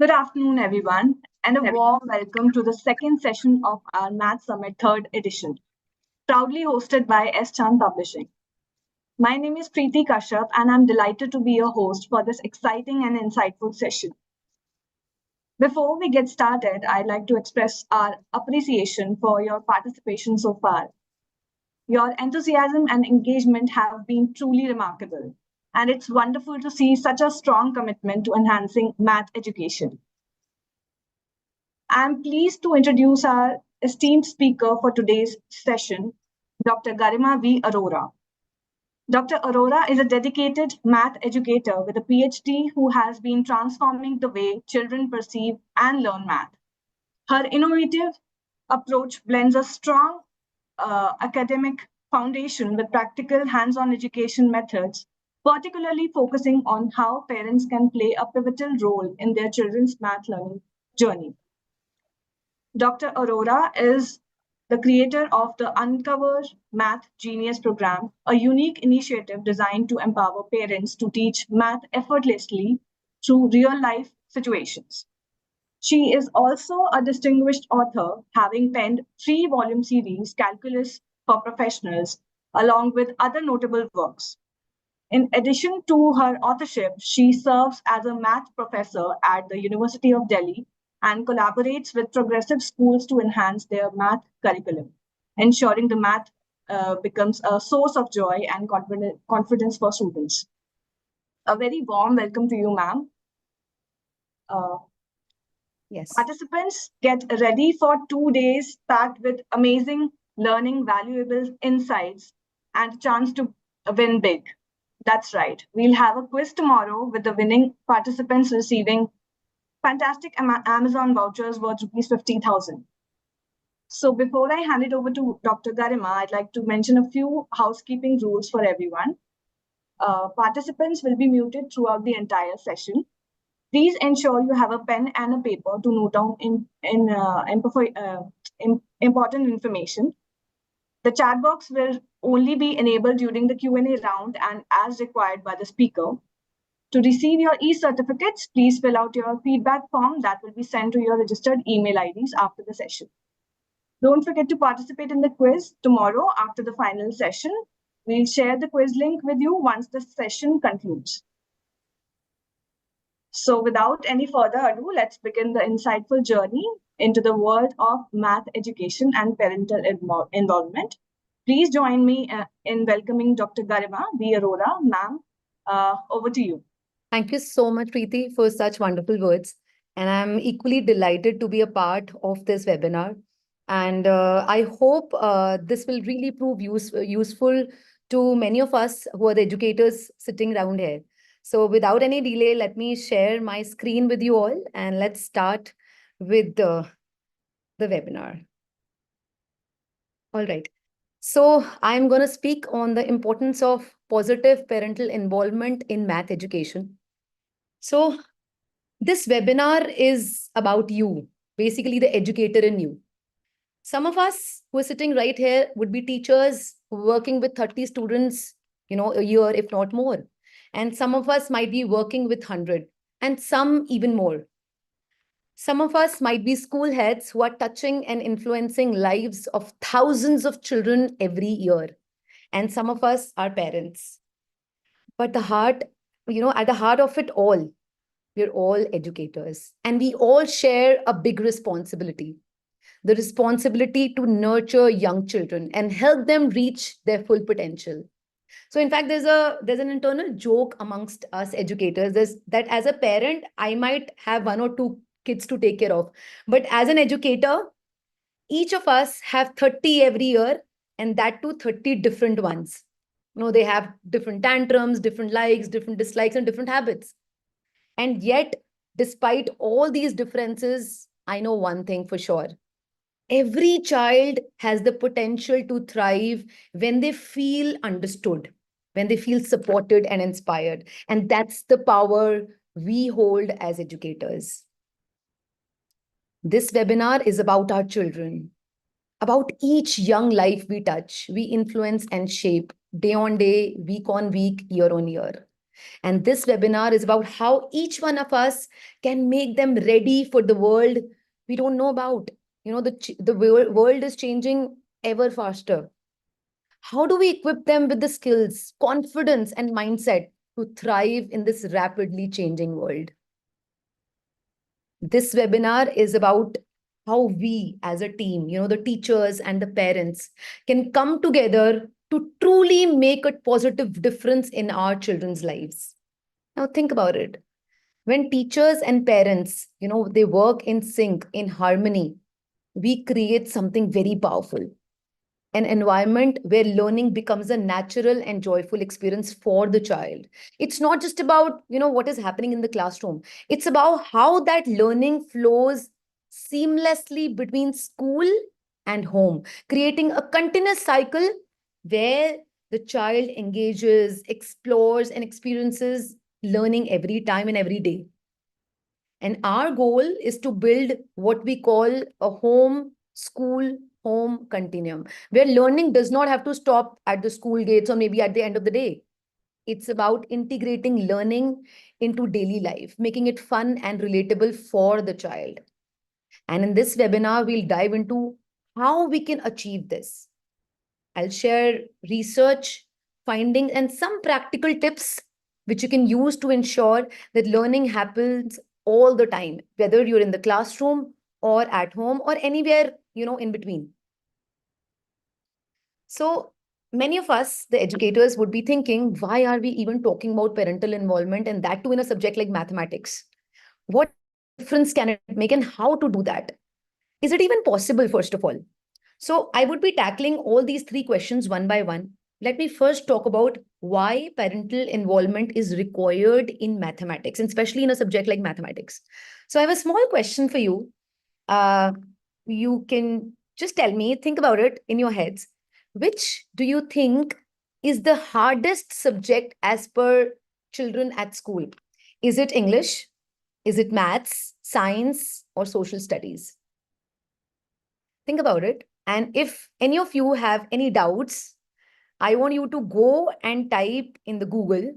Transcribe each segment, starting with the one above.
Good afternoon, everyone, and a warm welcome to the second session of our Math Summit third edition, proudly hosted by S. Chand Publishing. My name is Preeti Kashyap, and I'm delighted to be your host for this exciting and insightful session. Before we get started, I'd like to express our appreciation for your participation so far. Your enthusiasm and engagement have been truly remarkable, and it's wonderful to see such a strong commitment to enhancing math education. I'm pleased to introduce our esteemed speaker for today's session, Dr. Garima V. Arora. Dr. Arora is a dedicated math educator with a PhD who has been transforming the way children perceive and learn math. Her innovative approach blends a strong academic foundation with practical hands-on education methods, particularly focusing on how parents can play a pivotal role in their children's math learning journey. Dr. Arora is the creator of the Uncover Math Genius program, a unique initiative designed to empower parents to teach math effortlessly through real life situations. She is also a distinguished author, having penned three-volume series, Calculus for Professionals, along with other notable works. In addition to her authorship, she serves as a math professor at the University of Delhi and collaborates with progressive schools to enhance their math curriculum, ensuring the math becomes a source of joy and confidence for students. A very warm welcome to you, ma'am. Uh, Yes. Participants, get ready for 2 days packed with amazing learning, valuable insights, and a chance to win big. That's right. We'll have a quiz tomorrow with the winning participants receiving fantastic Amazon vouchers worth rupees 50,000. So before I hand it over to Dr. Garima, I'd like to mention a few housekeeping rules for everyone. Participants will be muted throughout the entire session. Please ensure you have a pen and a paper to note down important information. The chat box will only be enabled during the Q&A round and as required by the speaker. To receive your e-certificates, please fill out your feedback form that will be sent to your registered email IDs after the session. Don't forget to participate in the quiz tomorrow after the final session. We'll share the quiz link with you once the session concludes. So without any further ado, let's begin the insightful journey into the world of math education and parental involvement. Please join me in welcoming Dr. Garima V. Arora. Ma'am, over to you. Thank you so much, Preeti, for such wonderful words. And I'm equally delighted to be a part of this webinar. And I hope this will really prove useful to many of us who are the educators sitting around here. So without any delay, let me share my screen with you all and let's start with the webinar. All right. So I'm going to speak on the importance of positive parental involvement in math education. So this webinar is about you, basically the educator in you. Some of us who are sitting right here would be teachers working with 30 students, a year, if not more. And some of us might be working with 100 and some even more. Some of us might be school heads who are touching and influencing lives of thousands of children every year. And some of us are parents. But the heart, at the heart of it all, we're all educators. And we all share a big responsibility. The responsibility to nurture young children and help them reach their full potential. So in fact, there's an internal joke amongst us educators that as a parent, I might have one or two kids to take care of. But as an educator, each of us have 30 every year, and that too 30 different ones. They have different tantrums, different likes, different dislikes, and different habits. And yet, despite all these differences, I know one thing for sure. Every child has the potential to thrive when they feel understood, when they feel supported and inspired. And that's the power we hold as educators. This webinar is about our children, about each young life we touch, we influence and shape day on day, week on week, year on year. And this webinar is about how each one of us can make them ready for the world we don't know about. The world is changing ever faster. How do we equip them with the skills, confidence, and mindset to thrive in this rapidly changing world? This webinar is about how we as a team, the teachers and the parents, can come together to truly make a positive difference in our children's lives. Now think about it. When teachers and parents, they work in sync, in harmony, we create something very powerful, an environment where learning becomes a natural and joyful experience for the child. It's not just about what is happening in the classroom. It's about how that learning flows seamlessly between school and home, creating a continuous cycle where the child engages, explores, and experiences learning every time and every day. And our goal is to build what we call a home, school, home continuum, where learning does not have to stop at the school gates or maybe at the end of the day. It's about integrating learning into daily life, making it fun and relatable for the child. And in this webinar, we'll dive into how we can achieve this. I'll share research, findings, and some practical tips which you can use to ensure that learning happens all the time, whether you're in the classroom or at home or anywhere, in between. So many of us, the educators, would be thinking, why are we even talking about parental involvement, and that too in a subject like mathematics? What difference can it make, and how to do that? Is it even possible, first of all? So I would be tackling all these three questions one by one. Let me first talk about why parental involvement is required in mathematics, and especially in a subject like mathematics. So I have a small question for you. Uh, you can just tell me, think about it in your heads. Which do you think is the hardest subject as per children at school? Is it English? Is it maths, science, or social studies? Think about it. And if any of you have any doubts, I want you to go and type in the Google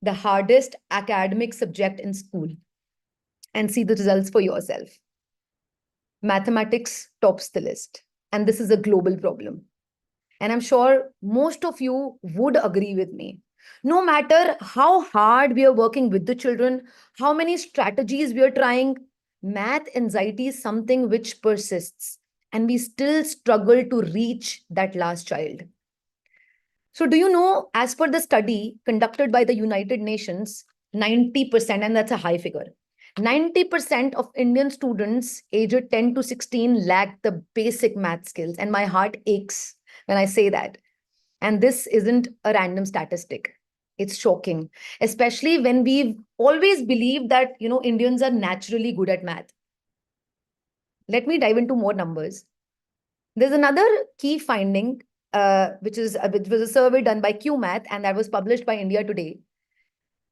the hardest academic subject in school and see the results for yourself. Mathematics tops the list. And this is a global problem. And I'm sure most of you would agree with me. No matter how hard we are working with the children, how many strategies we are trying, math anxiety is something which persists, and we still struggle to reach that last child. So, do you know, as per the study conducted by the United Nations, 90%, and that's a high figure, 90% of Indian students aged 10 to 16 lack the basic math skills. And my heart aches when I say that. And this isn't a random statistic. It's shocking, especially when we've always believed that, Indians are naturally good at math. Let me dive into more numbers. There's another key finding, which was a survey done by QMath, and that was published by India Today.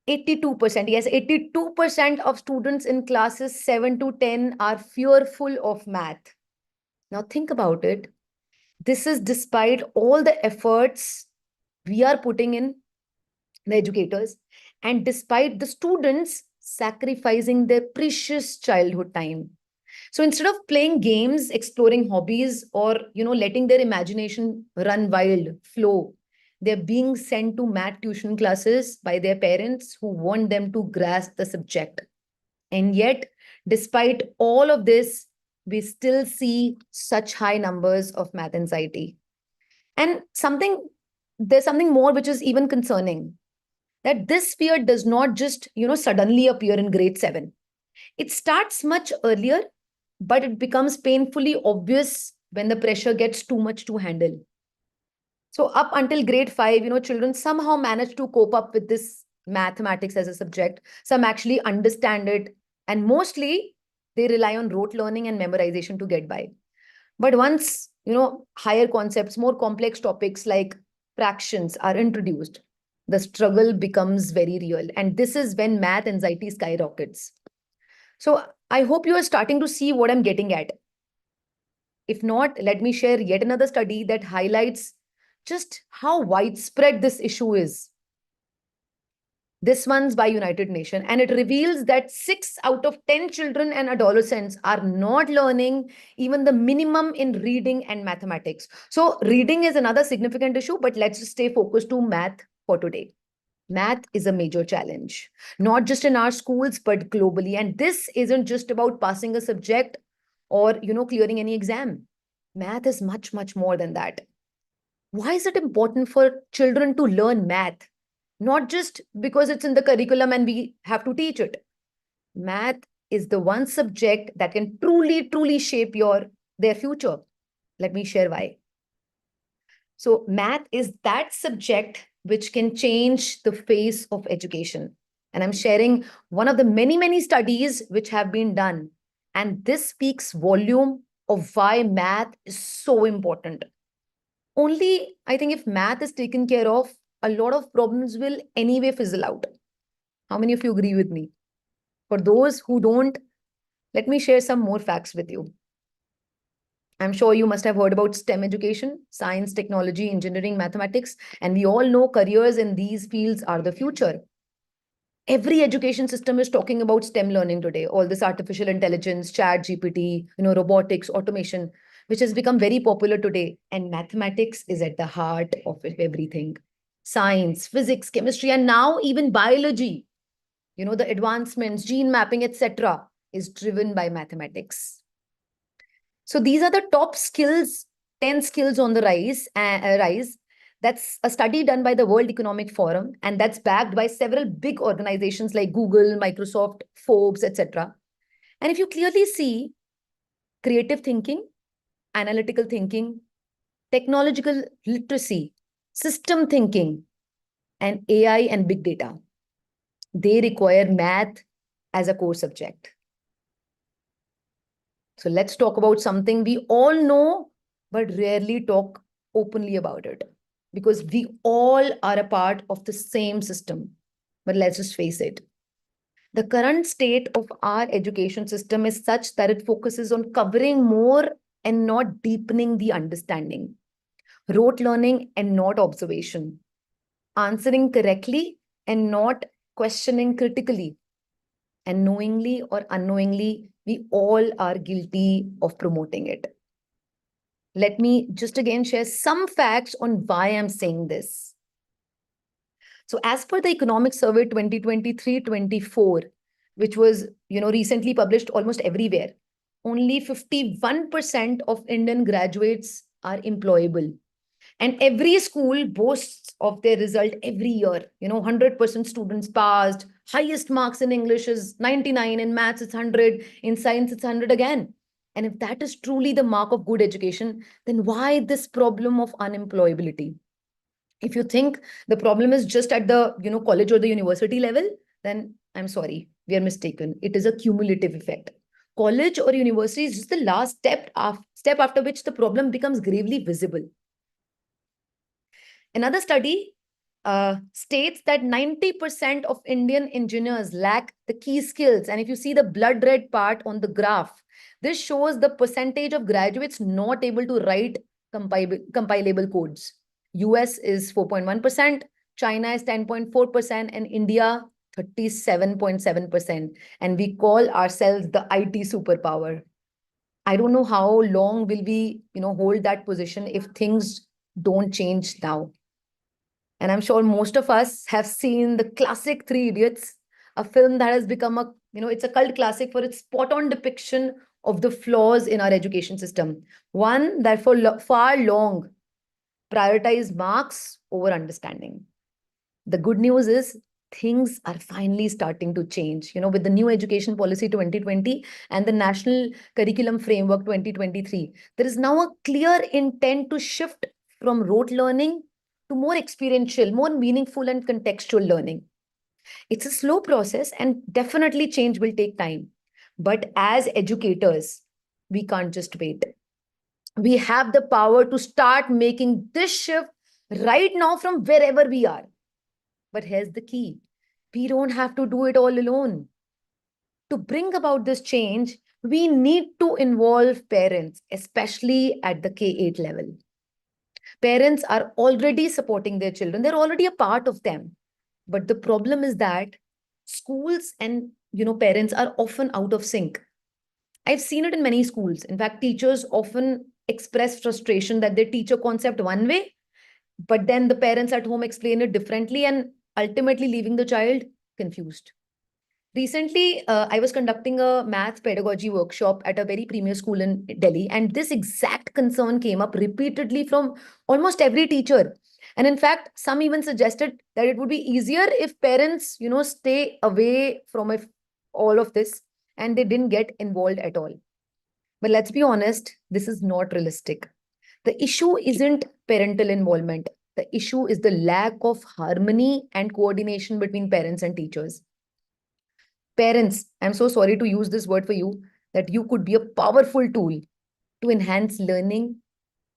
82%, yes, 82% of students in classes 7 to 10 are fearful of math. Now think about it. This is despite all the efforts we are putting in, the educators, and despite the students sacrificing their precious childhood time. So instead of playing games, exploring hobbies, or letting their imagination run wild, flow, they're being sent to math tuition classes by their parents who want them to grasp the subject. And yet, despite all of this, we still see such high numbers of math anxiety. And there's something more which is even concerning, that this fear does not just, suddenly appear in grade 7. It starts much earlier, but it becomes painfully obvious when the pressure gets too much to handle. So up until grade 5, children somehow manage to cope up with this mathematics as a subject. Some actually understand it, and mostly they rely on rote learning and memorization to get by. But once, higher concepts, more complex topics like fractions are introduced, the struggle becomes very real. And this is when math anxiety skyrockets. So I hope you are starting to see what I'm getting at. If not, let me share yet another study that highlights just how widespread this issue is. This one's by United Nations, and it reveals that 6 out of 10 children and adolescents are not learning even the minimum in reading and mathematics. So reading is another significant issue, but let's just stay focused to math for today. Math is a major challenge, not just in our schools, but globally. And this isn't just about passing a subject or, clearing any exam. Math is much, much more than that. Why is it important for children to learn math? Not just because it's in the curriculum and we have to teach it. Math is the one subject that can truly, truly shape their future. Let me share why. So math is that subject which can change the face of education. And I'm sharing one of the many, many studies which have been done. And this speaks volume of why math is so important. Only, I think, if math is taken care of, a lot of problems will anyway fizzle out. How many of you agree with me? For those who don't, let me share some more facts with you. I'm sure you must have heard about STEM education, science, technology, engineering, mathematics, and we all know careers in these fields are the future. Every education system is talking about STEM learning today, all this artificial intelligence, chat GPT, robotics, automation, which has become very popular today. And mathematics is at the heart of everything. Science, physics, chemistry, and now even biology, the advancements, gene mapping, etc., is driven by mathematics. So these are the top skills, 10 skills on the rise. That's a study done by the World Economic Forum, and that's backed by several big organizations like Google, Microsoft, Forbes, etc. And if you clearly see creative thinking, analytical thinking, technological literacy, system thinking, and AI and big data, they require math as a core subject. So let's talk about something we all know, but rarely talk openly about it, because we all are a part of the same system. But let's just face it. The current state of our education system is such that it focuses on covering more and not deepening the understanding, rote learning and not observation, answering correctly and not questioning critically. And knowingly or unknowingly, we all are guilty of promoting it. Let me just again share some facts on why I'm saying this. So as per the Economic Survey 2023-24, which was recently published almost everywhere, only 51% of Indian graduates are employable. And every school boasts of their result every year. 100% students passed. Highest marks in English is 99. In maths, it's 100. In science, it's 100 again. And if that is truly the mark of good education, then why this problem of unemployability? If you think the problem is just at the college or the university level, then I'm sorry, we are mistaken. It is a cumulative effect. College or university is just the last step after which the problem becomes gravely visible. Another study states that 90% of Indian engineers lack the key skills. And if you see the blood red part on the graph, this shows the percentage of graduates not able to write compilable codes. US is 4.1%, China is 10.4%, and India 37.7%. And we call ourselves the IT superpower. I don't know how long will we, hold that position if things don't change now. And I'm sure most of us have seen the classic Three Idiots, a film that has become it's a cult classic for its spot-on depiction of the flaws in our education system. One that for far long prioritized marks over understanding. The good news is things are finally starting to change. With the new education policy 2020 and the national curriculum framework 2023, there is now a clear intent to shift from rote learning to more experiential, more meaningful and contextual learning. It's a slow process and definitely change will take time. But as educators, we can't just wait. We have the power to start making this shift right now from wherever we are. But here's the key. We don't have to do it all alone. To bring about this change, we need to involve parents, especially at the K-8 level. Parents are already supporting their children. They're already a part of them. But the problem is that schools and parents are often out of sync. I've seen it in many schools. In fact, teachers often express frustration that they teach a concept one way, but then the parents at home explain it differently and ultimately leaving the child confused. Recently, I was conducting a math pedagogy workshop at a very premier school in Delhi, and this exact concern came up repeatedly from almost every teacher. And in fact, some even suggested that it would be easier if parents, stay away from all of this and they didn't get involved at all. But let's be honest, this is not realistic. The issue isn't parental involvement. The issue is the lack of harmony and coordination between parents and teachers. Parents, I'm so sorry to use this word for you, that you could be a powerful tool to enhance learning,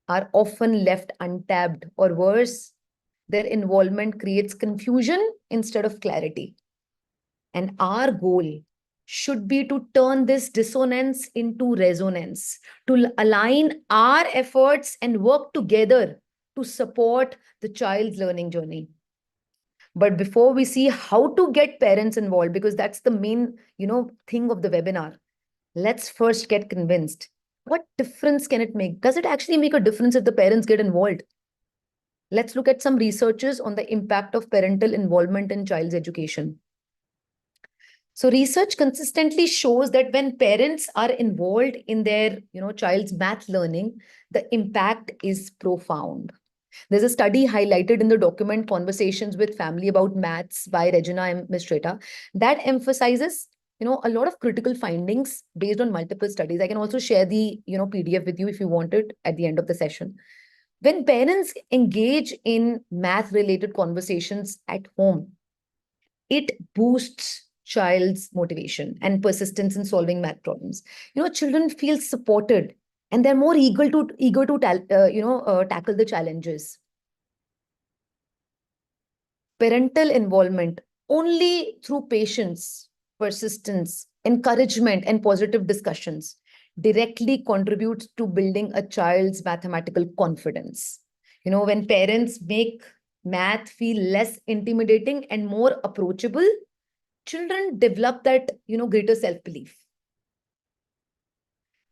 are often left untapped, or worse, their involvement creates confusion instead of clarity. And our goal should be to turn this dissonance into resonance, to align our efforts and work together to support the child's learning journey. But before we see how to get parents involved, because that's the main, thing of the webinar, let's first get convinced. What difference can it make? Does it actually make a difference if the parents get involved? Let's look at some researches on the impact of parental involvement in child's education. So research consistently shows that when parents are involved in their, child's math learning, the impact is profound. There's a study highlighted in the document Conversations with Family About Maths by Regina M. Mistreta that emphasizes, a lot of critical findings based on multiple studies. I can also share the, PDF with you if you want it at the end of the session. When parents engage in math related conversations at home, it boosts child's motivation and persistence in solving math problems. Children feel supported and they're more eager to tackle the challenges. Parental involvement only through patience, persistence, encouragement, and positive discussions directly contributes to building a child's mathematical confidence. When parents make math feel less intimidating and more approachable, children develop that, greater self-belief.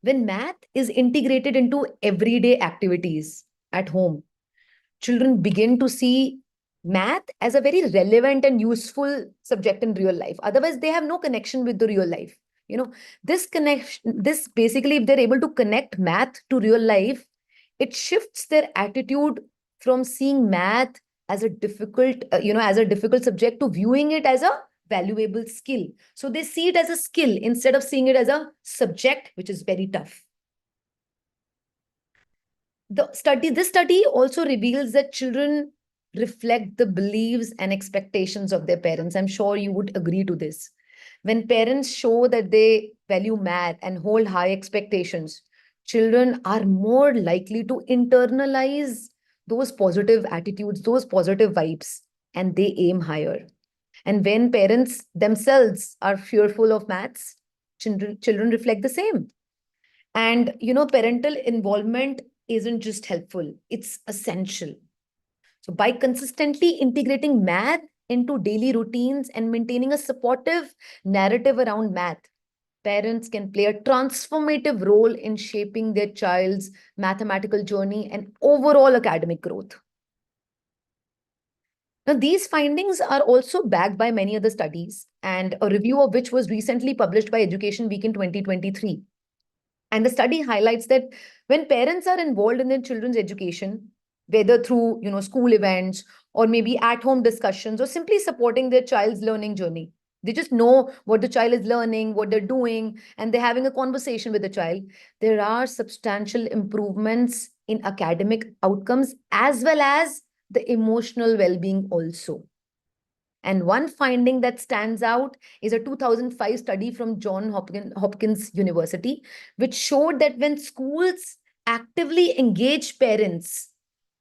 When math is integrated into everyday activities at home, children begin to see math as a very relevant and useful subject in real life. Otherwise, they have no connection with the real life. This connection, this basically, if they're able to connect math to real life, it shifts their attitude from seeing math as a difficult, as a difficult subject to viewing it as a valuable skill. So they see it as a skill instead of seeing it as a subject, which is very tough. This study also reveals that children reflect the beliefs and expectations of their parents. I'm sure you would agree to this. When parents show that they value math and hold high expectations, children are more likely to internalize those positive attitudes, those positive vibes, and they aim higher. And when parents themselves are fearful of maths, children reflect the same. And, parental involvement isn't just helpful, it's essential. So, by consistently integrating math into daily routines and maintaining a supportive narrative around math, parents can play a transformative role in shaping their child's mathematical journey and overall academic growth. Now, these findings are also backed by many other studies, and a review of which was recently published by Education Week in 2023. And the study highlights that when parents are involved in their children's education, whether through school events or maybe at-home discussions or simply supporting their child's learning journey, they just know what the child is learning, what they're doing, and they're having a conversation with the child. There are substantial improvements in academic outcomes as well as the emotional well-being also. And one finding that stands out is a 2005 study from Johns Hopkins University, which showed that when schools actively engage parents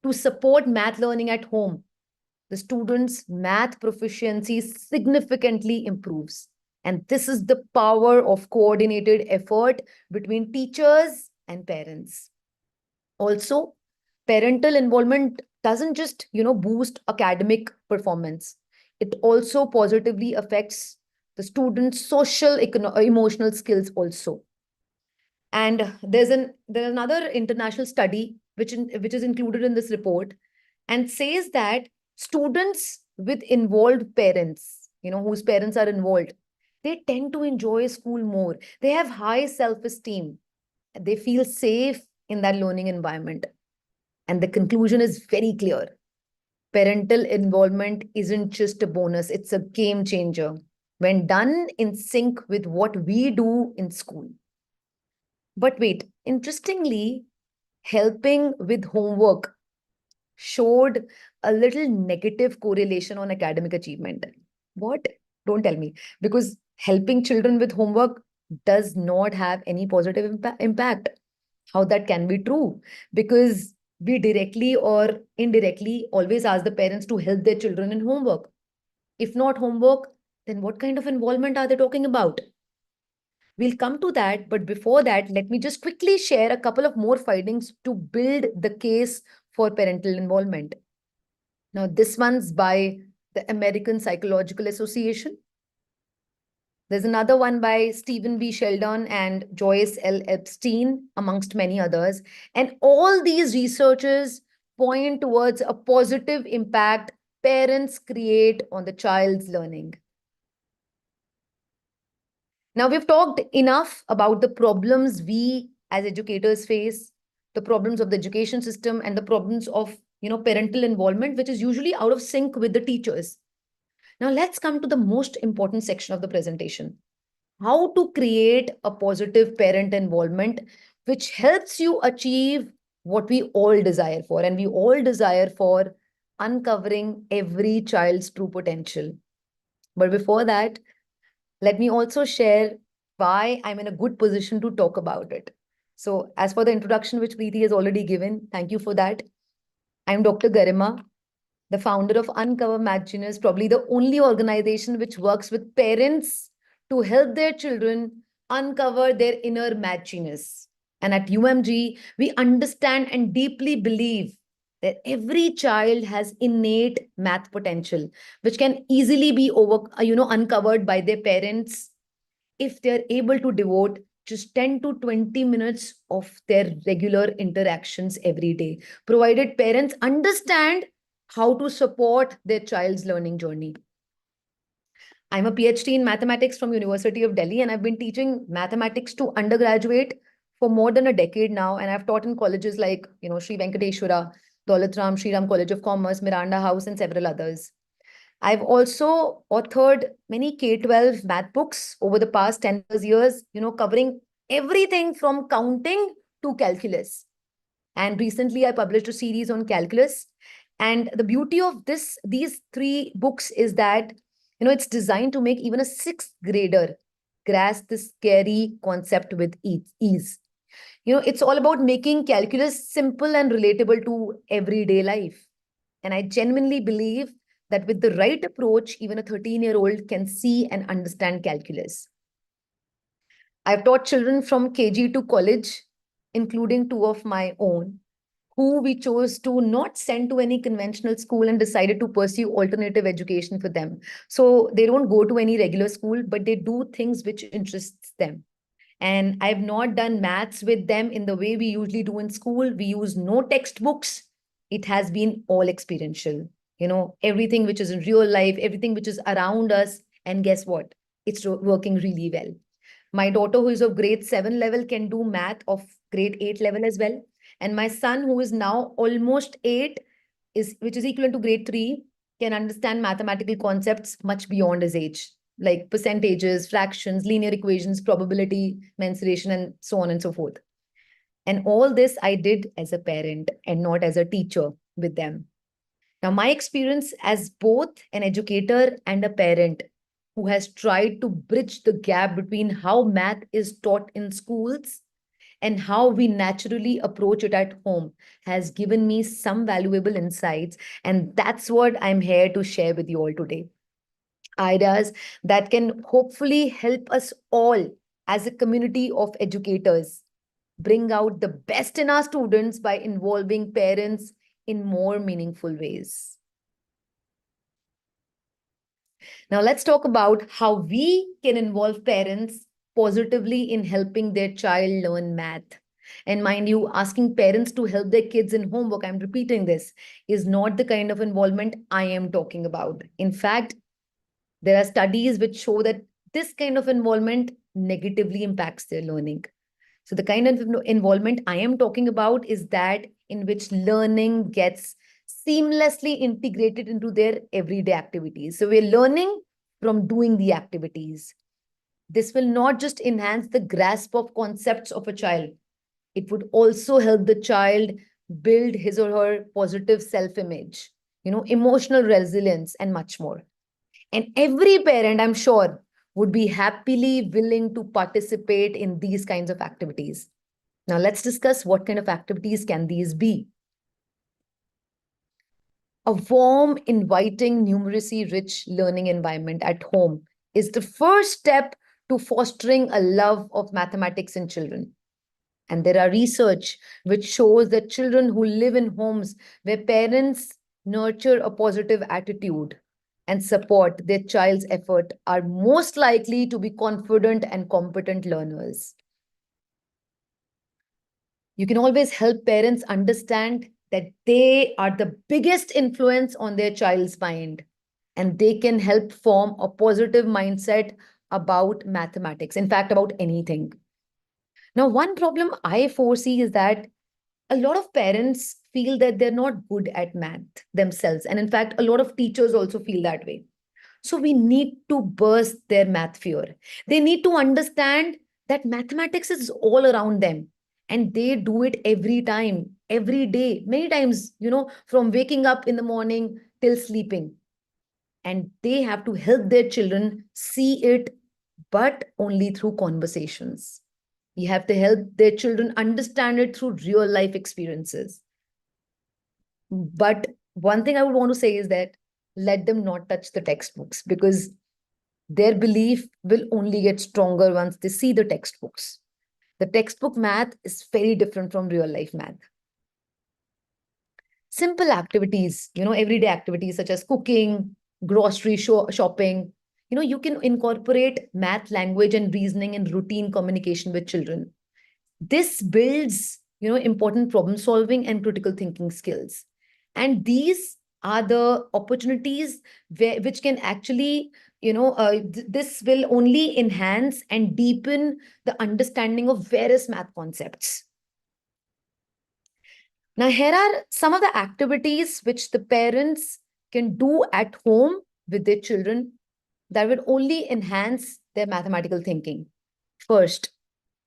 to support math learning at home, the students' math proficiency significantly improves. And this is the power of coordinated effort between teachers and parents. Also, parental involvement doesn't just, boost academic performance. it also positively affects the students' social, emotional skills also. And there's another international study which is included in this report, and says that students with involved parents, whose parents are involved, they tend to enjoy school more. They have high self-esteem. They feel safe in that learning environment. And the conclusion is very clear. Parental involvement isn't just a bonus, it's a game changer when done in sync with what we do in school. But wait, interestingly, helping with homework showed a little negative correlation on academic achievement. What? Don't tell me. Because helping children with homework does not have any positive impact. How that can be true? Because we directly or indirectly always ask the parents to help their children in homework. If not homework, then what kind of involvement are they talking about? We'll come to that, but before that, let me just quickly share a couple of more findings to build the case for parental involvement. Now, this one's by the American Psychological Association. There's another one by Stephen B. Sheldon and Joyce L. Epstein, amongst many others. And all these researchers point towards a positive impact parents create on the child's learning. Now, we've talked enough about the problems we as educators face, the problems of the education system, and the problems of parental involvement, which is usually out of sync with the teachers. Now, let's come to the most important section of the presentation. How to create a positive parent involvement, which helps you achieve what we all desire for. And we all desire for uncovering every child's true potential. But before that, let me also share why I'm in a good position to talk about it. So, as for the introduction, which Preeti has already given, thank you for that. I'm Dr. Garima, the founder of Uncover Math Genius, probably the only organization which works with parents to help their children uncover their inner math genius. And at UMG, we understand and deeply believe that every child has innate math potential, which can easily be uncovered by their parents if they're able to devote just 10 to 20 minutes of their regular interactions every day, provided parents understand how to support their child's learning journey. I'm a PhD in mathematics from University of Delhi, and I've been teaching mathematics to undergraduate for more than a decade now. And I've taught in colleges like, Sri Venkateshwara, Daulatram, Sri Ram College of Commerce, Miranda House, and several others. I've also authored many K-12 math books over the past 10 years, covering everything from counting to calculus. And recently I published a series on calculus. And the beauty of these three books is that, it's designed to make even a sixth grader grasp this scary concept with ease. It's all about making calculus simple and relatable to everyday life. And I genuinely believe that with the right approach, even a 13-year-old can see and understand calculus. I've taught children from KG to college, including two of my own, who we chose to not send to any conventional school and decided to pursue alternative education for them. So they don't go to any regular school, but they do things which interests them. And I've not done maths with them in the way we usually do in school. We use no textbooks. It has been all experiential. Everything which is in real life, everything which is around us. And guess what? It's working really well. My daughter, who is of grade 7 level, can do math of grade 8 level as well. And my son, who is now almost 8, which is equivalent to grade 3, can understand mathematical concepts much beyond his age, like percentages, fractions, linear equations, probability, mensuration, and so on and so forth. And all this I did as a parent and not as a teacher with them. Now, my experience as both an educator and a parent who has tried to bridge the gap between how math is taught in schools and how we naturally approach it at home has given me some valuable insights. And that's what I'm here to share with you all today. Ideas that can hopefully help us all as a community of educators bring out the best in our students by involving parents in more meaningful ways. Now, let's talk about how we can involve parents positively in helping their child learn math. And mind you, asking parents to help their kids in homework, I'm repeating this, is not the kind of involvement I am talking about. In fact, there are studies which show that this kind of involvement negatively impacts their learning. So, the kind of involvement I am talking about is that in which learning gets seamlessly integrated into their everyday activities. So, we're learning from doing the activities. This will not just enhance the grasp of concepts of a child, it would also help the child build his or her positive self image, emotional resilience, and much more. And every parent, I'm sure, would be happily willing to participate in these kinds of activities. Now, let's discuss what kind of activities can these be. A warm, inviting, numeracy-rich learning environment at home is the first step to fostering a love of mathematics in children. And there are research which shows that children who live in homes where parents nurture a positive attitude and support their child's effort are most likely to be confident and competent learners. You can always help parents understand that they are the biggest influence on their child's mind, and they can help form a positive mindset about mathematics, in fact, about anything. Now, one problem I foresee is that a lot of parents feel that they're not good at math themselves. And in fact, a lot of teachers also feel that way. So we need to burst their math fear. They need to understand that mathematics is all around them and they do it every time, every day, many times, from waking up in the morning till sleeping. And they have to help their children see it, but only through conversations. You have to help their children understand it through real life experiences. But one thing I would want to say is that let them not touch the textbooks because their belief will only get stronger once they see the textbooks. The textbook math is very different from real life math. Simple activities, everyday activities such as cooking, grocery shopping, you can incorporate math, language, and reasoning in routine communication with children. This builds, important problem solving and critical thinking skills. And these are the opportunities which can actually, this will only enhance and deepen the understanding of various math concepts. Now, here are some of the activities which the parents can do at home with their children that will only enhance their mathematical thinking. First,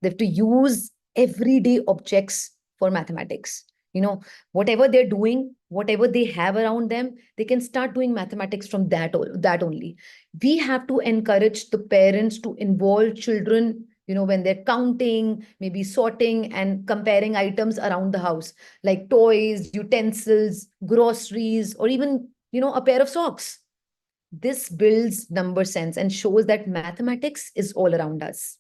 they have to use everyday objects for mathematics. Whatever they're doing, whatever they have around them, they can start doing mathematics from that only. We have to encourage the parents to involve children, when they're counting, maybe sorting and comparing items around the house, like toys, utensils, groceries, or even, a pair of socks. This builds number sense and shows that mathematics is all around us.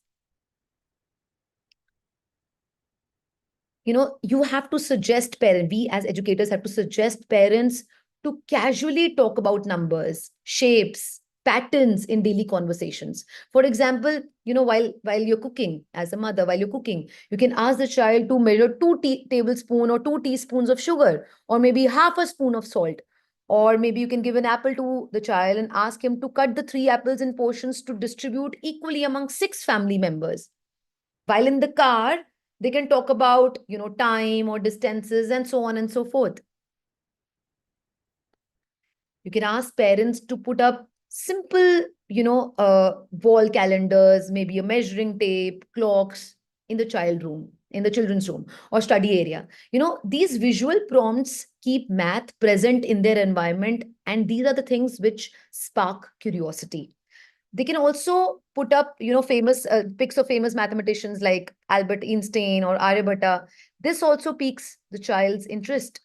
You have to suggest parents, we as educators have to suggest parents to casually talk about numbers, shapes, patterns in daily conversations. For example, while you're cooking, as a mother, while you're cooking, you can ask the child to measure 2 tablespoons or 2 teaspoons of sugar, or maybe half a spoon of salt. Or maybe you can give an apple to the child and ask him to cut the 3 apples in portions to distribute equally among 6 family members. While in the car, they can talk about, time or distances and so on and so forth. You can ask parents to put up simple, wall calendars, maybe a measuring tape, clocks in the children's room or study area. These visual prompts keep math present in their environment, and these are the things which spark curiosity. They can also put up, famous pics of famous mathematicians like Albert Einstein or Aryabhatta. This also piques the child's interest.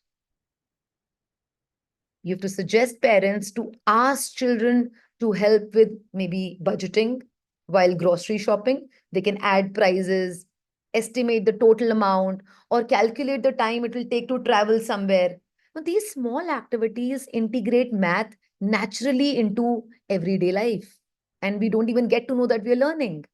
You have to suggest parents to ask children to help with maybe budgeting while grocery shopping. They can add prices, estimate the total amount, or calculate the time it will take to travel somewhere. Now, these small activities integrate math naturally into everyday life. And we don't even get to know that we're learning.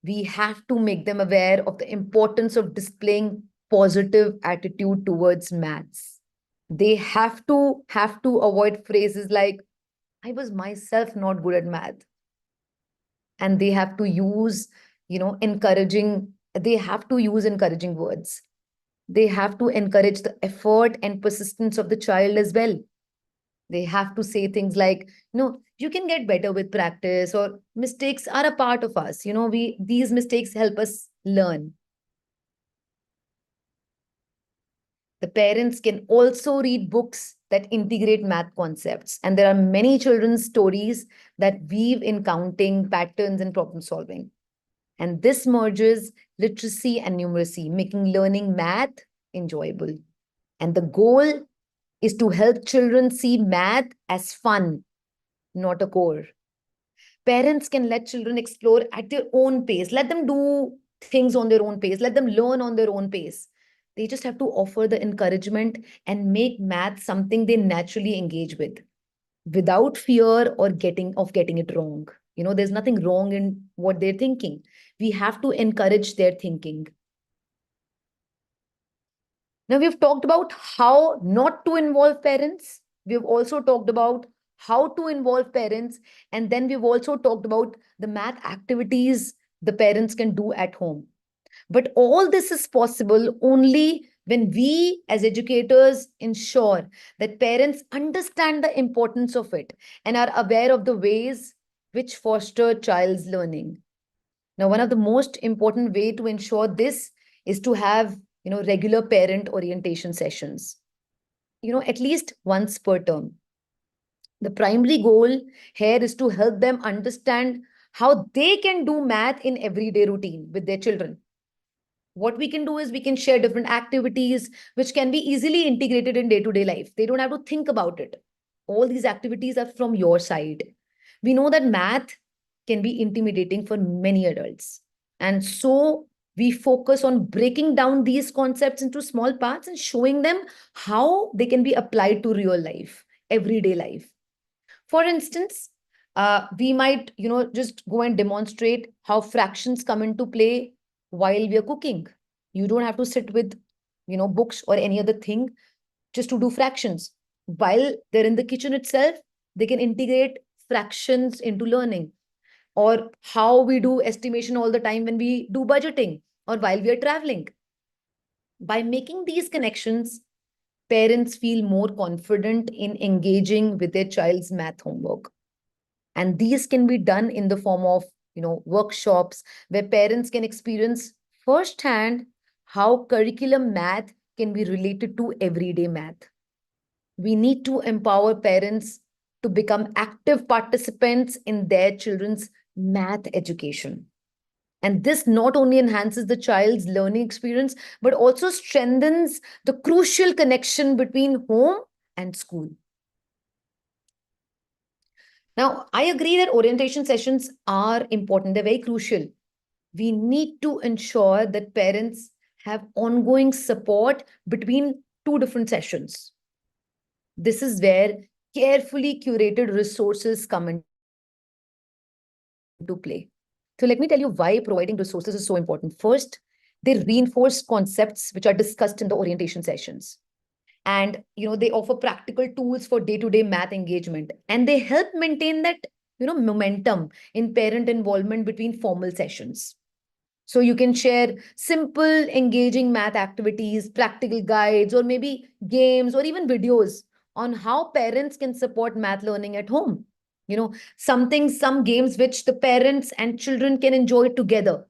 We have to make them aware of the importance of displaying positive attitude towards maths. They have to avoid phrases like, I was myself not good at math. And they have to use, they have to use encouraging words. They have to encourage the effort and persistence of the child as well. They have to say things like, you can get better with practice, or mistakes are a part of us. These mistakes help us learn. The parents can also read books that integrate math concepts. And there are many children's stories that weave in counting, patterns, and problem solving. And this merges literacy and numeracy, making learning math enjoyable. And the goal is to help children see math as fun, not a core. Parents can let children explore at their own pace. Let them do things on their own pace. Let them learn on their own pace. They just have to offer the encouragement and make math something they naturally engage with, without fear or getting it wrong. There's nothing wrong in what they're thinking. We have to encourage their thinking. Now, we've talked about how not to involve parents. We've also talked about how to involve parents. And then we've also talked about the math activities the parents can do at home. But all this is possible only when we as educators ensure that parents understand the importance of it and are aware of the ways which foster child's learning. Now, one of the most important way to ensure this is to have, regular parent orientation sessions, at least once per term. The primary goal here is to help them understand how they can do math in everyday routine with their children. What we can do is we can share different activities which can be easily integrated in day-to-day life. They don't have to think about it. All these activities are from your side. We know that math can be intimidating for many adults. And so we focus on breaking down these concepts into small parts and showing them how they can be applied to real life, everyday life. For instance, we might, just go and demonstrate how fractions come into play while we are cooking. You don't have to sit with, books or any other thing just to do fractions. While they're in the kitchen itself, they can integrate fractions into learning. Or how we do estimation all the time when we do budgeting or while we are traveling. By making these connections, parents feel more confident in engaging with their child's math homework. And these can be done in the form of, workshops where parents can experience firsthand how curriculum math can be related to everyday math. We need to empower parents to become active participants in their children's math education. And this not only enhances the child's learning experience, but also strengthens the crucial connection between home and school. Now, I agree that orientation sessions are important. They're very crucial. We need to ensure that parents have ongoing support between two different sessions. This is where carefully curated resources come into play. So let me tell you why providing resources is so important. First, they reinforce concepts which are discussed in the orientation sessions. And they offer practical tools for day-to-day math engagement. And they help maintain that momentum in parent involvement between formal sessions. So you can share simple, engaging math activities, practical guides, or maybe games or even videos on how parents can support math learning at home. Some games which the parents and children can enjoy together.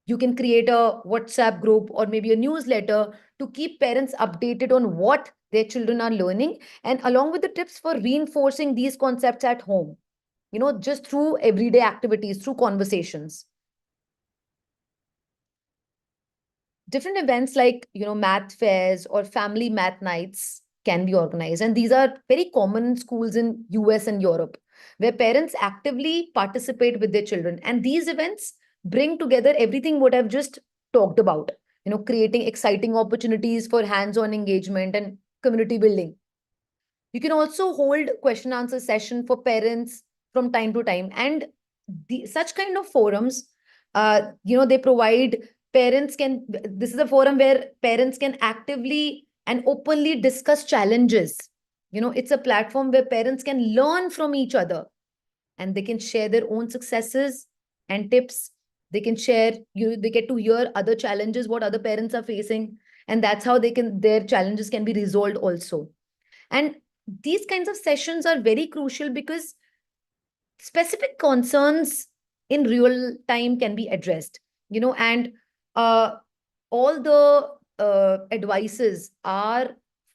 You can create a WhatsApp group or maybe a newsletter to keep parents updated on what their children are learning, and along with the tips for reinforcing these concepts at home, just through everyday activities, through conversations. Different events like, math fairs or family math nights can be organized. And these are very common in schools in US and Europe, where parents actively participate with their children. And these events bring together everything what I've just talked about, creating exciting opportunities for hands-on engagement and community building. You can also hold question answer session for parents from time to time. And such kind of forums, they provide parents can, this is a forum where parents can actively and openly discuss challenges. It's a platform where parents can learn from each other, and they can share their own successes and tips. They can share, they get to hear other challenges, what other parents are facing, and that's how their challenges can be resolved also. And these kinds of sessions are very crucial because specific concerns in real time can be addressed, and uh, all the advices are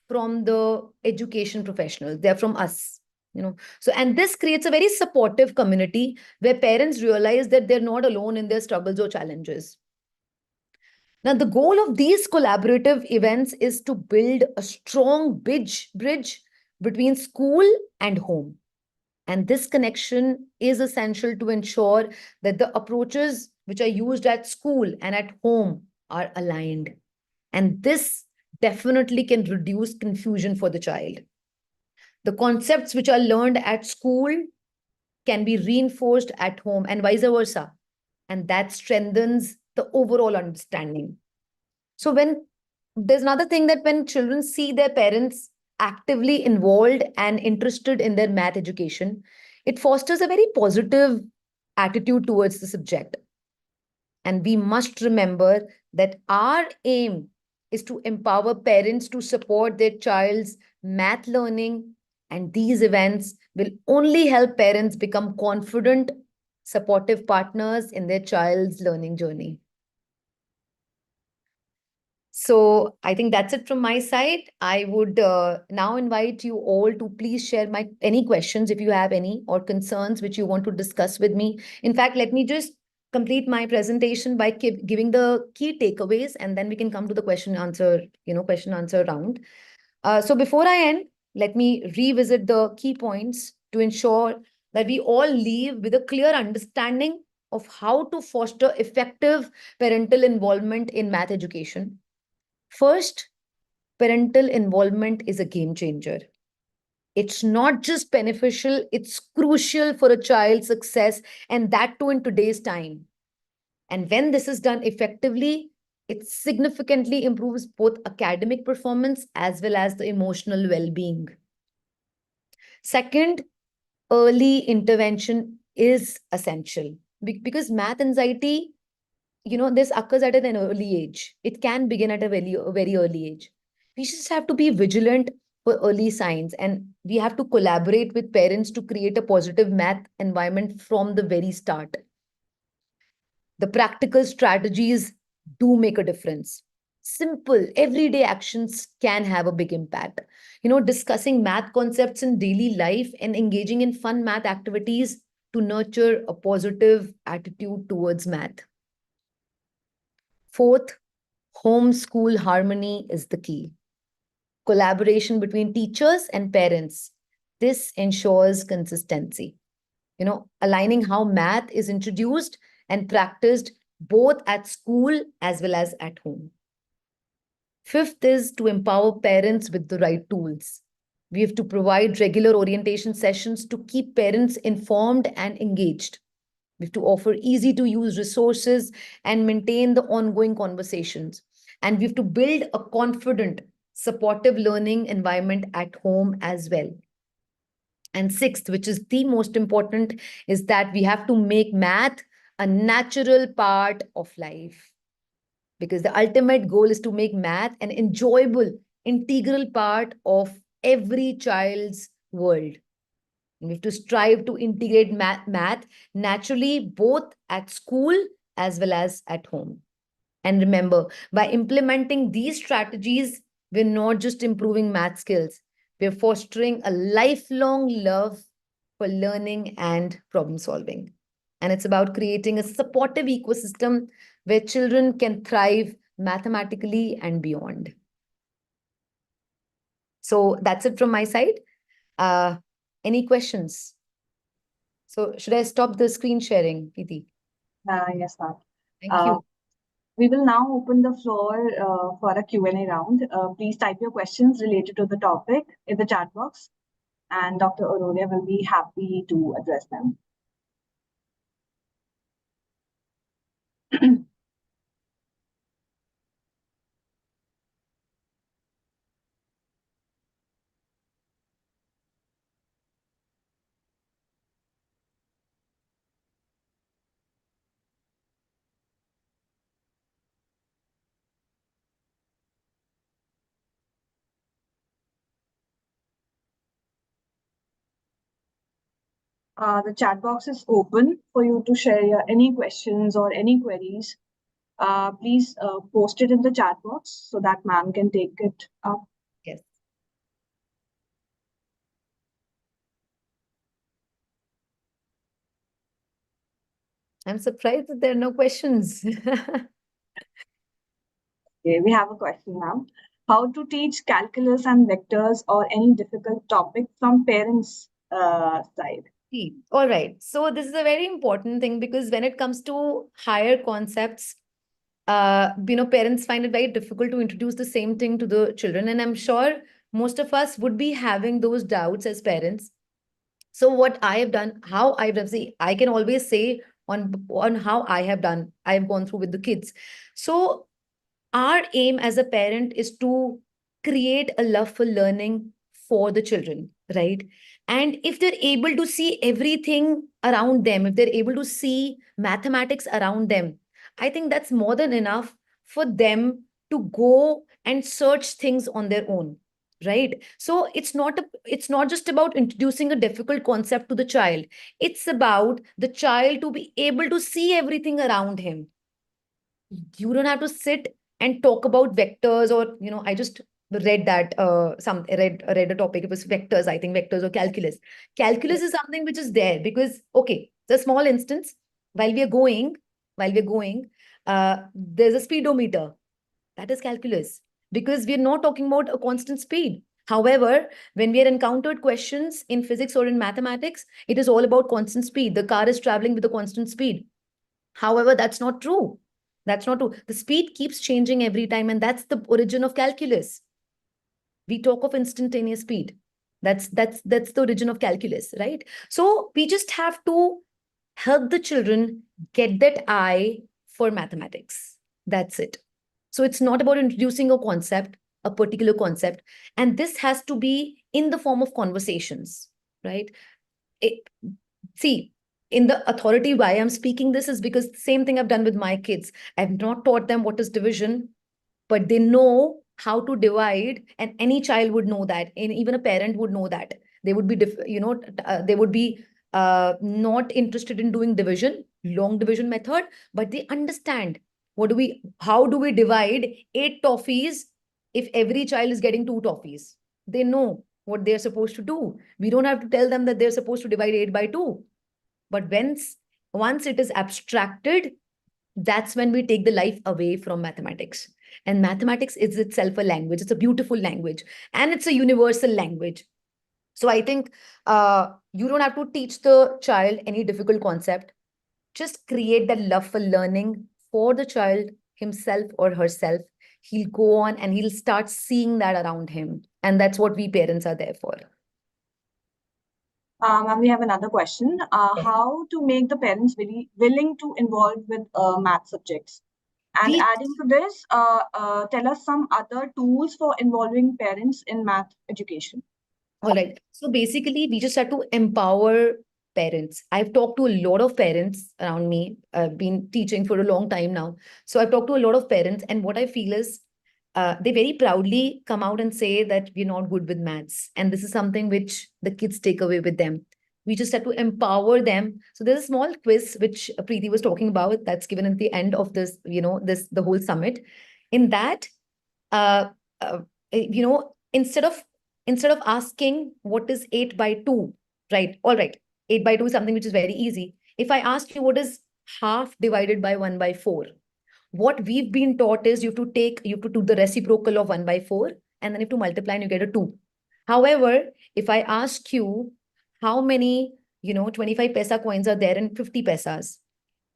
from the education professionals, they're from us. So, and this creates a very supportive community where parents realize that they're not alone in their struggles or challenges. Now, the goal of these collaborative events is to build a strong bridge between school and home. And this connection is essential to ensure that the approaches which are used at school and at home are aligned. And this definitely can reduce confusion for the child. The concepts which are learned at school can be reinforced at home and vice versa. And that strengthens the overall understanding. So when there's another thing, that when children see their parents actively involved and interested in their math education, it fosters a very positive attitude towards the subject. And we must remember that our aim is to empower parents to support their child's math learning. And these events will only help parents become confident, supportive partners in their child's learning journey. So I think that's it from my side. I would now invite you all to please share any questions if you have any, or concerns which you want to discuss with me. In fact, let me just complete my presentation by giving the key takeaways, and then we can come to the question answer round. So before I end, let me revisit the key points to ensure that we all leave with a clear understanding of how to foster effective parental involvement in math education. First, parental involvement is a game changer. It's not just beneficial, it's crucial for a child's success, and that too in today's time. And when this is done effectively, it significantly improves both academic performance as well as the emotional well being. Second, early intervention is essential because math anxiety, this occurs at an early age. It can begin at a very early age. We just have to be vigilant for early signs, and we have to collaborate with parents to create a positive math environment from the very start. The practical strategies do make a difference. Simple, everyday actions can have a big impact. Discussing math concepts in daily life and engaging in fun math activities to nurture a positive attitude towards math. Fourth, home-school harmony is the key. Collaboration between teachers and parents. This ensures consistency. Aligning how math is introduced and practiced both at school as well as at home. Fifth is to empower parents with the right tools. We have to provide regular orientation sessions to keep parents informed and engaged. We have to offer easy to use resources and maintain the ongoing conversations. And we have to build a confident, supportive learning environment at home as well. And sixth, which is the most important, is that we have to make math a natural part of life. Because the ultimate goal is to make math an enjoyable, integral part of every child's world. We have to strive to integrate math naturally, both at school as well as at home. And remember, by implementing these strategies, we're not just improving math skills, we're fostering a lifelong love for learning and problem solving. And it's about creating a supportive ecosystem where children can thrive mathematically and beyond. So that's it from my side. Any questions? So should I stop the screen sharing, Preeti? Yes, ma'am. Thank you. We will now open the floor for a Q&A round. Please type your questions related to the topic in the chat box. and Dr. Aurora will be happy to address them. The chat box is open for you to share any questions or any queries. Please post it in the chat box so that ma'am can take it up. Yes. I'm surprised that there are no questions. Okay, we have a question now. How to teach calculus and vectors or any difficult topic from parents' side? All right. So this is a very important thing because when it comes to higher concepts, parents find it very difficult to introduce the same thing to the children. And I'm sure most of us would be having those doubts as parents. So what I have done, how I've done, see, I can always say on how I have done, I've gone through with the kids. So our aim as a parent is to create a love for learning for the children, right? And if they're able to see everything around them, if they're able to see mathematics around them, I think that's more than enough for them to go and search things on their own, right? So it's not just about introducing a difficult concept to the child. It's about the child to be able to see everything around him. You don't have to sit and talk about vectors, or I just read that read a topic. It was vectors, I think vectors or calculus is something which is there because, okay, it's a small instance. While we're going there's a speedometer. That is calculus, because we're not talking about a constant speed. However, when we are encountered questions in physics or in mathematics, it is all about constant speed. The car is traveling with a constant speed. However, that's not true. That's not true. The speed keeps changing every time, and that's the origin of calculus. We talk of instantaneous speed. That's the origin of calculus, right? So we just have to help the children get that eye for mathematics. That's it. So it's not about introducing a particular concept, and this has to be in the form of conversations, right? It, see, in the authority why I'm speaking this is because the same thing I've done with my kids. I've not taught them what is division, but they know how to divide, and any child would know that, and even a parent would know that. They would be they would be not interested in doing division, long division method, but they understand how do we divide 8 toffees if every child is getting 2 toffees. They know what they're supposed to do. We don't have to tell them that they're supposed to divide 8 by 2. But once it is abstracted, that's when we take the life away from mathematics. And mathematics is itself a language. It's a beautiful language, and it's a universal language. So I think you don't have to teach the child any difficult concept. Just create that love for learning for the child himself or herself. He'll go on and he'll start seeing that around him. And that's what we parents are there for. And we have another question. How to make the parents really willing to involve with math subjects? And adding to this, tell us some other tools for involving parents in math education. All right. So basically, we just have to empower parents. I've talked to a lot of parents around me. I've been teaching for a long time now. So I've talked to a lot of parents, and what I feel is they very proudly come out and say that we're not good with maths. And this is something which the kids take away with them. We just have to empower them. So there's a small quiz which Preeti was talking about that's given at the end of this, the whole summit. In that, uh, uh, instead of asking what is 8 by 2, right? All right. 8 by 2 is something which is very easy. If I ask you what is half divided by 1 by 4, what we've been taught is you have to do the reciprocal of 1 by 4, and then you have to multiply and you get a 2. However, if I ask you how many, 25 paisa coins are there in 50 paisas,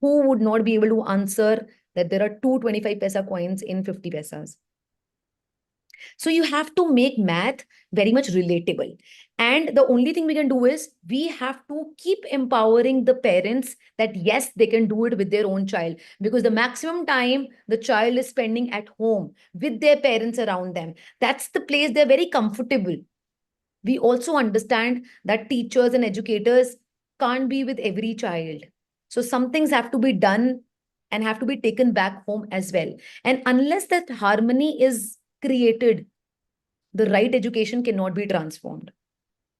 who would not be able to answer that there are two 25 paisa coins in 50 paisas? So you have to make math very much relatable. And the only thing we can do is we have to keep empowering the parents that yes, they can do it with their own child, because the maximum time the child is spending at home with their parents around them, that's the place they're very comfortable. We also understand that teachers and educators can't be with every child. So some things have to be done and have to be taken back home as well. And unless that harmony is created, the right education cannot be transformed.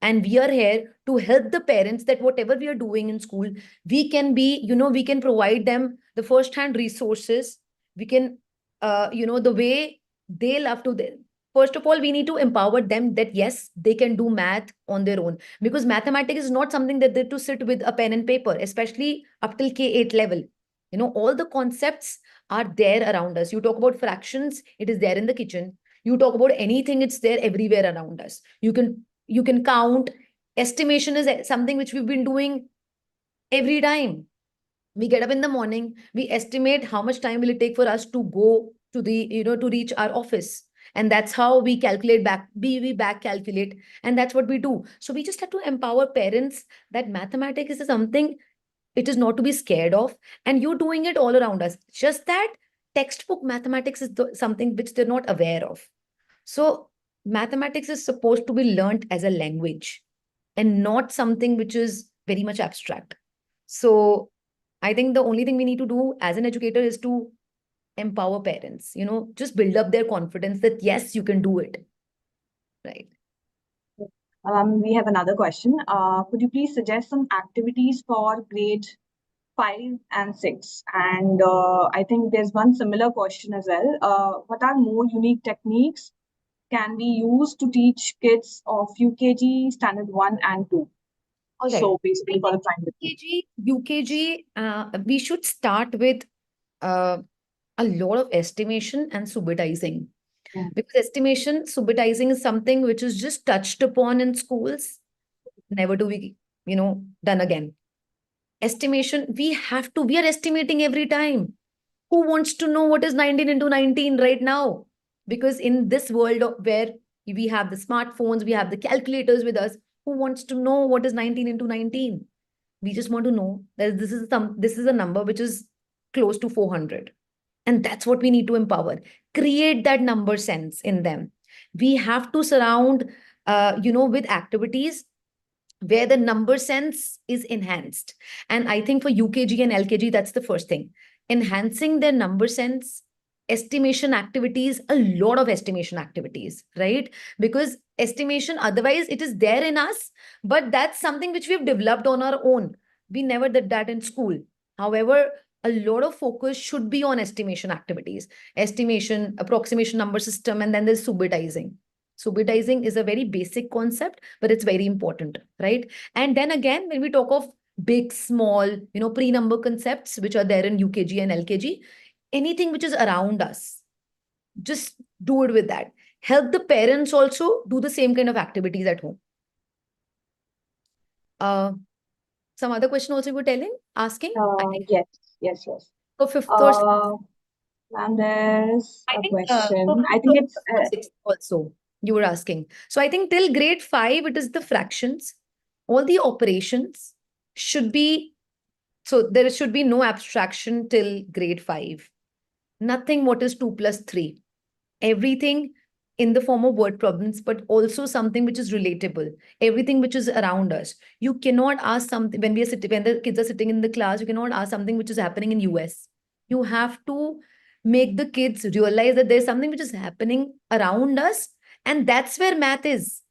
And we are here to help the parents that whatever we are doing in school, we can be, we can provide them the first hand resources. We can, the way they love to. First of all, we need to empower them that yes, they can do math on their own, because mathematics is not something that they to sit with a pen and paper, especially up till K8 level. All the concepts are there around us. You talk about fractions, it is there in the kitchen. You talk about anything, it's there everywhere around us. You can count. Estimation is something which we've been doing every time we get up in the morning. We estimate how much time will it take for us to go to the to reach our office, and that's how we calculate back, we back calculate, and that's what we do. So we just have to empower parents that mathematics is something it is not to be scared of, and you're doing it all around us. Just that textbook mathematics is something which they're not aware of. So mathematics is supposed to be learned as a language and not something which is very much abstract. So I think the only thing we need to do as an educator is to empower parents, just build up their confidence that yes, you can do it. Right. We have another question. Could you please suggest some activities for grade 5 and 6? And I think there's one similar question as well. What are more unique techniques can be used to teach kids of UKG standard 1 and 2? All right. So basically for the primary. UKG, we should start with uh, a lot of estimation and subitizing. Mm. Because estimation, subitizing is something which is just touched upon in schools, never to be, done again. Estimation, we are estimating every time. Who wants to know what is 19 into 19 right now? Because in this world where we have the smartphones, we have the calculators with us, who wants to know what is 19 into 19? We just want to know that this is a number which is close to 400. And that's what we need to empower. Create that number sense in them. We have to surround, with activities where the number sense is enhanced. And I think for UKG and LKG, that's the first thing. Enhancing their number sense, estimation activities, a lot of estimation activities, right? Because estimation, otherwise, it is there in us, but that's something which we've developed on our own. We never did that in school. However, a lot of focus should be on estimation activities, estimation, approximation number system, and then there's subitizing. Subitizing is a very basic concept, but it's very important, right? And then again, when we talk of big, small, pre-number concepts, which are there in UKG and LKG, anything which is around us, just do it with that. Help the parents also do the same kind of activities at home. Some other question also you were asking? Yes. For fifth or sixth? And there's I a think question. I think it's sixth also you were asking. So I think till grade 5, it is the fractions. All the operations should be, so there should be no abstraction till grade 5. Nothing what is 2 plus 3. Everything in the form of word problems, but also something which is relatable. Everything which is around us. You cannot ask something when when the kids are sitting in the class, you cannot ask something which is happening in US. You have to make the kids realize that there's something which is happening around us, and that's where math is.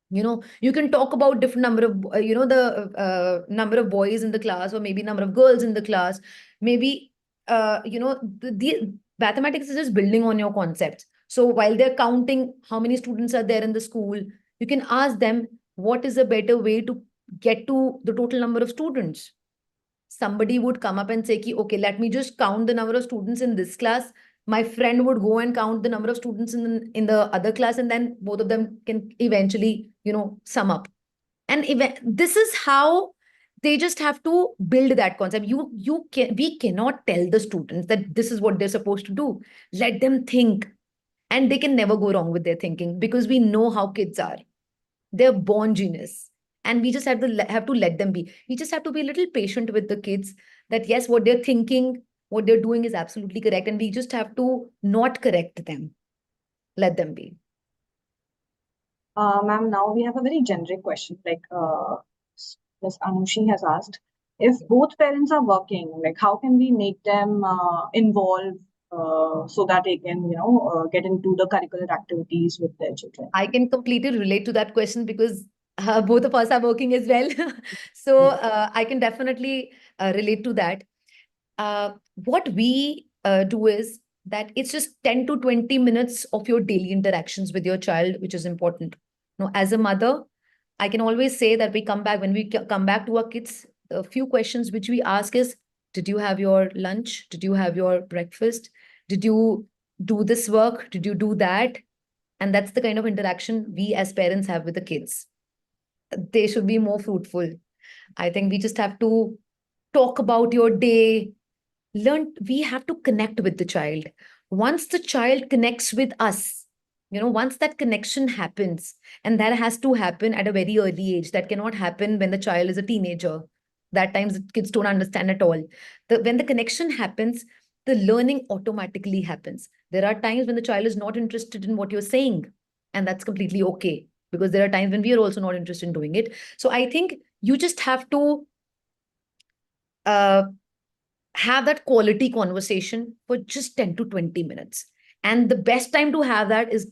You can talk about different number of the number of boys in the class, or maybe number of girls in the class. Maybe the mathematics is just building on your concepts. So while they're counting how many students are there in the school, you can ask them what is a better way to get to the total number of students. Somebody would come up and say, okay, let me just count the number of students in this class. My friend would go and count the number of students in the other class, and then both of them can eventually, sum up. And this is how they just have to build that concept. We cannot tell the students that this is what they're supposed to do. Let them think. And they can never go wrong with their thinking because we know how kids are. They're born genius. And we just have to let them be. We just have to be a little patient with the kids that yes, what they're thinking, what they're doing is absolutely correct. And we just have to not correct them. Let them be. Ma'am, now we have a very generic question. Like Ms. Anushi has asked, if both parents are working, like how can we make them involve so that they can, get into the curricular activities with their children? I can completely relate to that question because both of us are working as well. So Hmm. I can definitely relate to that. What we do is that it's just 10 to 20 minutes of your daily interactions with your child, which is important. Now, as a mother, I can always say that we come back, when we come back to our kids, a few questions which we ask is, did you have your lunch? Did you have your breakfast? Did you do this work? Did you do that? And that's the kind of interaction we as parents have with the kids. They should be more fruitful. I think we just have to talk about your day, learn. We have to connect with the child. Once the child connects with us, once that connection happens, and that has to happen at a very early age. That cannot happen when the child is a teenager. That times kids don't understand at all. When the connection happens, the learning automatically happens. There are times when the child is not interested in what you're saying, and that's completely okay, because there are times when we are also not interested in doing it. So I think you just have to uh, have that quality conversation for just 10 to 20 minutes. And the best time to have that is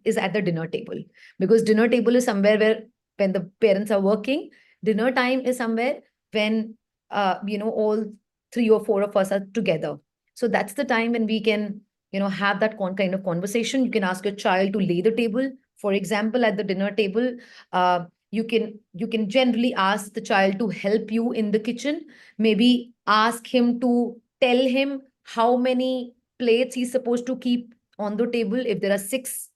is at the dinner table, because dinner table is somewhere where, when the parents are working, dinner time is somewhere when all three or four of us are together. So that's the time when we can have that kind of conversation. You can ask your child to lay the table. For example, at the dinner table, you can generally ask the child to help you in the kitchen. Maybe ask him to tell him how many plates he's supposed to keep on the table. If there are six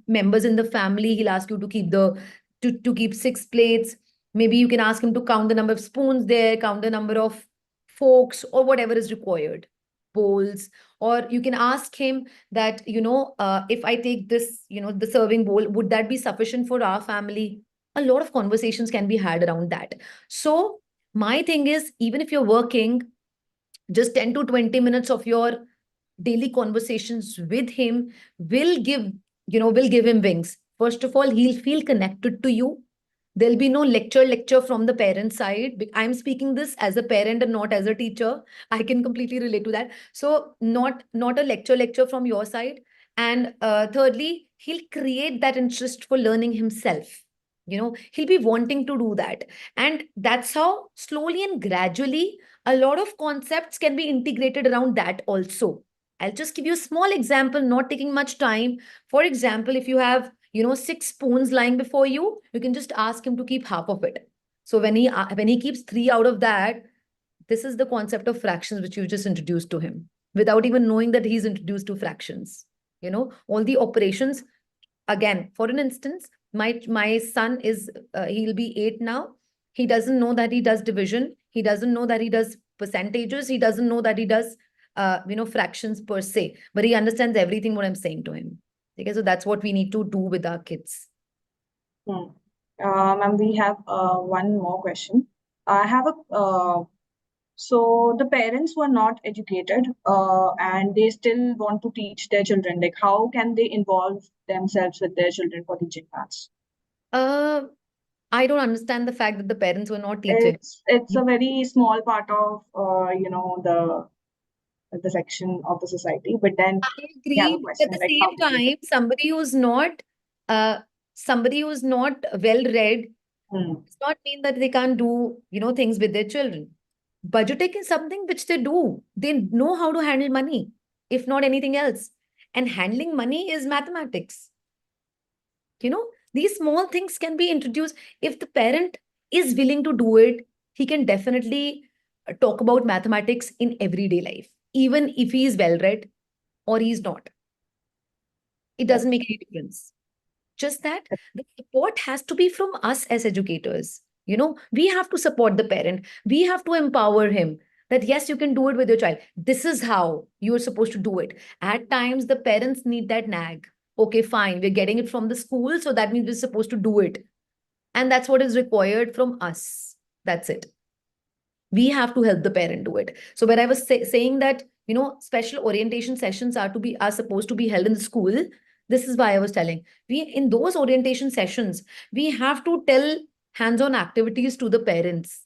members in the family, he'll ask you to keep six plates. Maybe you can ask him to count the number of spoons there, count the number of forks, or whatever is required, bowls. Or you can ask him that if I take this, the serving bowl, would that be sufficient for our family? A lot of conversations can be had around that. So my thing is, even if you're working, just 10 to 20 minutes of your daily conversations with him will give him wings. First of all, he'll feel connected to you. There'll be no lecture from the parent side. I'm speaking this as a parent and not as a teacher. I can completely relate to that. So not a lecture from your side. And thirdly, he'll create that interest for learning himself. He'll be wanting to do that. And that's how slowly and gradually a lot of concepts can be integrated around that also. I'll just give you a small example, not taking much time. For example, if you have, six spoons lying before you, you can just ask him to keep half of it. So when he keeps three out of that, this is the concept of fractions which you just introduced to him without even knowing that he's introduced to fractions. All the operations. Again, for an instance, my son is he'll be 8 now. He doesn't know that he does division. He doesn't know that he does percentages. He doesn't know that he does fractions per se, but he understands everything what I'm saying to him. Okay, so that's what we need to do with our kids. Hmm. And we have one more question. I have a so the parents who are not educated and they still want to teach their children, like how can they involve themselves with their children for teaching maths? uh I don't understand the fact that the parents were not teaching. It's a very small part of the section of the society, but then I we have a agree. At question the like how same can we do? time, uh, somebody who's not well read Hmm. does not mean that they can't do, things with their children. Budgeting is something which they do. They know how to handle money, if not anything else. And handling money is mathematics. These small things can be introduced. If the parent is willing to do it, he can definitely talk about mathematics in everyday life, even if he is well read or he's not. It doesn't make any difference. Just that the support has to be from us as educators. We have to support the parent. We have to empower him. that yes, you can do it with your child. This is how you're supposed to do it. At times, the parents need that nag. Okay, fine, we're getting it from the school, so that means we're supposed to do it. And that's what is required from us. That's it. We have to help the parent do it. So when I was saying that, special orientation sessions are supposed to be held in the school, this is why I was telling, we in those orientation sessions, we have to tell hands-on activities to the parents,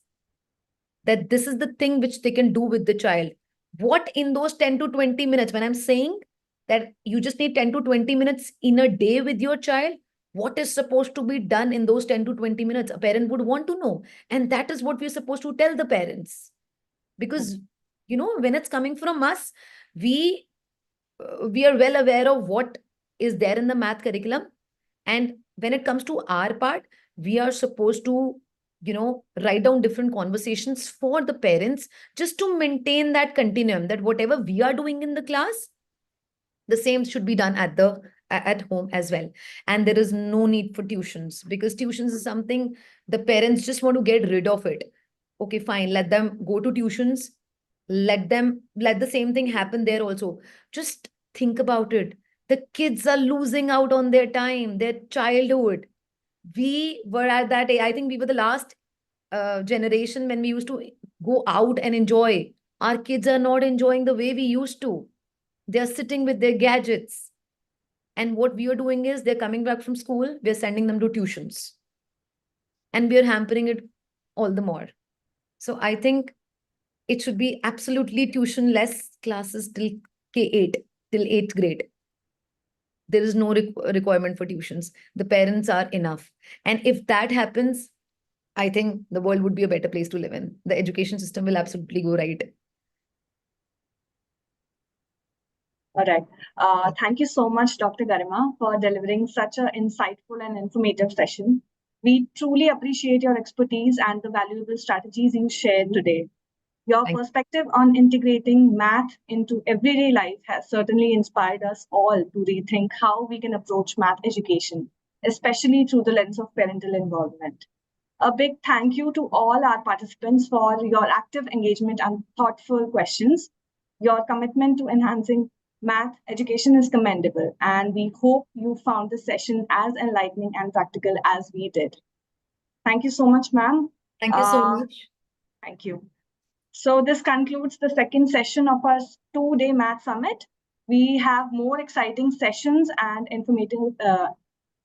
that this is the thing which they can do with the child. What in those 10 to 20 minutes, when I'm saying that you just need 10 to 20 minutes in a day with your child, what is supposed to be done in those 10 to 20 minutes? A parent would want to know. And that is what we're supposed to tell the parents. Because, when it's coming from us, we are well aware of what is there in the math curriculum. And when it comes to our part, we are supposed to, write down different conversations for the parents, just to maintain that continuum, that whatever we are doing in the class, the same should be done at home as well. And there is no need for tuitions, because tuitions is something the parents just want to get rid of it. Okay, fine, let them go to tuitions, let the same thing happen there also. Just think about it. The kids are losing out on their time, their childhood. We were at that age. I think we were the last generation when we used to go out and enjoy. Our kids are not enjoying the way we used to. They're sitting with their gadgets. And what we are doing is, they're coming back from school, we're sending them to tuitions. And we're hampering it all the more. So I think it should be absolutely tuition-less classes till K8, till 8th grade. There is no requirement for tuitions. The parents are enough. And if that happens, I think the world would be a better place to live in. The education system will absolutely go right. All right. Thank you so much, Dr. Garima, for delivering such an insightful and informative session. We truly appreciate your expertise and the valuable strategies you shared today. Your perspective on integrating math into everyday life has certainly inspired us all to rethink how we can approach math education, especially through the lens of parental involvement. A big thank you to all our participants for your active engagement and thoughtful questions. Your commitment to enhancing math education is commendable, and we hope you found this session as enlightening and practical as we did. Thank you so much, ma'am. Thank you so much. Thank you. So this concludes the second session of our 2-day Math Summit. We have more exciting sessions and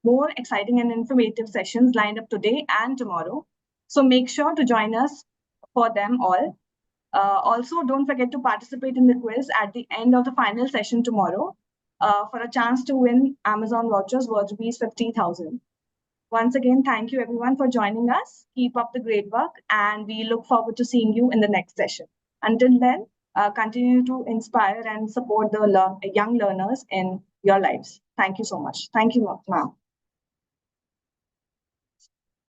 more exciting and informative sessions lined up today and tomorrow. So make sure to join us for them all. Also, don't forget to participate in the quiz at the end of the final session tomorrow for a chance to win Amazon vouchers worth rupees 50,000. Once again, thank you everyone for joining us. Keep up the great work, and we look forward to seeing you in the next session. Until then, continue to inspire and support the young learners in your lives. Thank you so much. Thank you, ma'am.